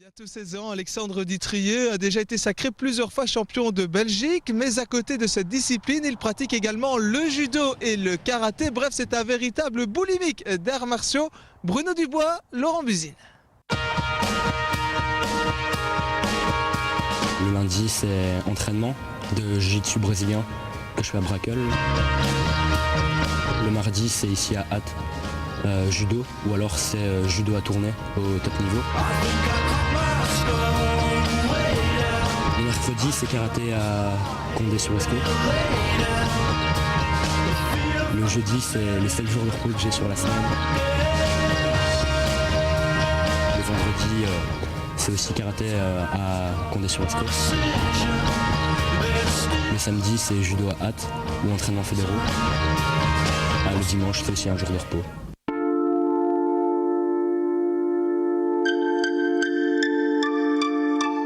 Bientôt 16 ans, Alexandre Dutrieux a déjà été sacré plusieurs fois champion de Belgique, mais à côté de cette discipline, il pratique également le judo et le karaté. Bref, c'est un véritable boulimique d'arts martiaux. Bruno Dubois, Laurent Buzine. Le lundi, c'est entraînement de jiu-jitsu brésilien que je fais à Brakel. Le mardi, c'est ici à Hatt, judo, ou alors c'est judo à tourner au top niveau. Le mercredi, c'est karaté à Condé-sur-Escaut. Le jeudi, c'est les 7 jours de repos que j'ai sur la semaine. Le vendredi, c'est aussi karaté à Condé-sur-Escaut. Le samedi, c'est judo à Hatt ou entraînement fédéraux. Le dimanche, c'est aussi un jour de repos.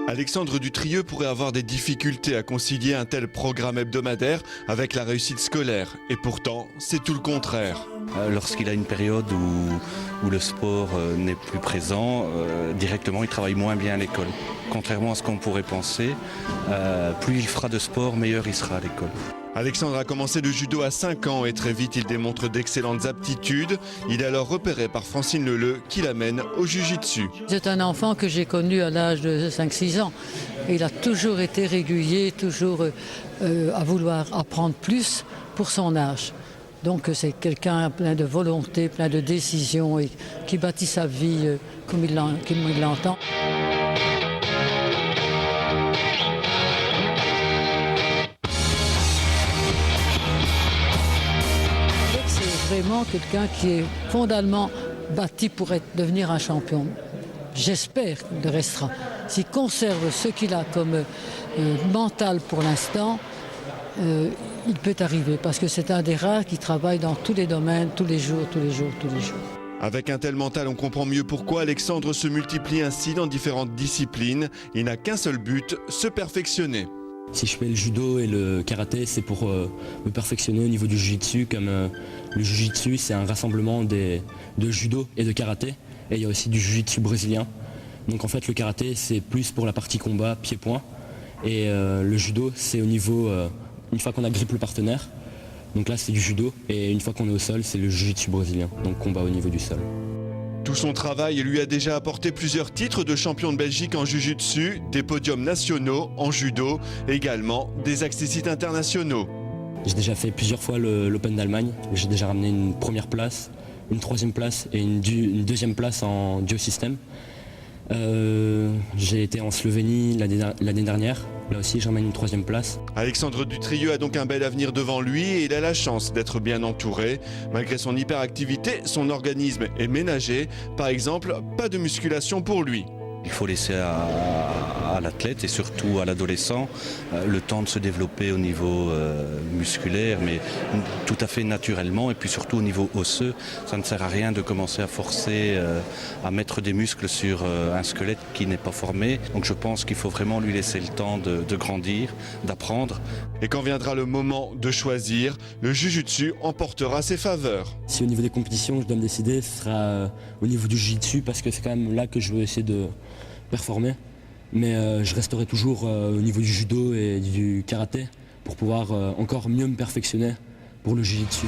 Alexandre Dutrieux pourrait avoir des difficultés à concilier un tel programme hebdomadaire avec la réussite scolaire. Et pourtant, c'est tout le contraire. Lorsqu'il a une période où le sport n'est plus présent, directement il travaille moins bien à l'école. Contrairement à ce qu'on pourrait penser, plus il fera de sport, meilleur il sera à l'école. Alexandre a commencé le judo à 5 ans et très vite il démontre d'excellentes aptitudes. Il est alors repéré par Francine Leleu qui l'amène au jiu-jitsu. C'est un enfant que j'ai connu à l'âge de 5-6 ans. Il a toujours été régulier, toujours à vouloir apprendre plus pour son âge. Donc c'est quelqu'un plein de volonté, plein de décisions et qui bâtit sa vie comme il l'entend. C'est vraiment quelqu'un qui est fondamentalement bâti pour devenir un champion. J'espère qu'il le restera. S'il conserve ce qu'il a comme mental pour l'instant, il peut arriver parce que c'est un des rares qui travaille dans tous les domaines, tous les jours. Avec un tel mental, on comprend mieux pourquoi Alexandre se multiplie ainsi dans différentes disciplines. Il n'a qu'un seul but, se perfectionner. Si je fais le judo et le karaté, c'est pour me perfectionner au niveau du jiu-jitsu. Comme le jiu-jitsu, c'est un rassemblement de judo et de karaté. Et il y a aussi du jiu-jitsu brésilien. Donc en fait, le karaté, c'est plus pour la partie combat, pied-point. Et le judo, c'est au niveau, une fois qu'on agrippe le partenaire. Donc là, c'est du judo. Et une fois qu'on est au sol, c'est le jiu-jitsu brésilien. Donc combat au niveau du sol. Tout son travail lui a déjà apporté plusieurs titres de champion de Belgique en jiu-jitsu, des podiums nationaux en judo, également des accessites internationaux. J'ai déjà fait plusieurs fois l'Open d'Allemagne. J'ai déjà ramené une première place, une troisième place et une deuxième place en duo système. J'ai été en Slovénie l'année dernière. Là aussi, j'emmène une troisième place. Alexandre Dutrieux a donc un bel avenir devant lui et il a la chance d'être bien entouré. Malgré son hyperactivité, son organisme est ménagé. Par exemple, pas de musculation pour lui. Il faut laisser à l'athlète et surtout à l'adolescent le temps de se développer au niveau musculaire, mais tout à fait naturellement, et puis surtout au niveau osseux. Ça ne sert à rien de commencer à forcer à mettre des muscles sur un squelette qui n'est pas formé. Donc je pense qu'il faut vraiment lui laisser le temps de grandir, d'apprendre. Et quand viendra le moment de choisir, le jiu-jitsu emportera ses faveurs. Si au niveau des compétitions, je dois me décider, ce sera au niveau du jiu-jitsu parce que c'est quand même là que je veux essayer de performer. Mais je resterai toujours au niveau du judo et du karaté pour pouvoir encore mieux me perfectionner pour le jiu-jitsu.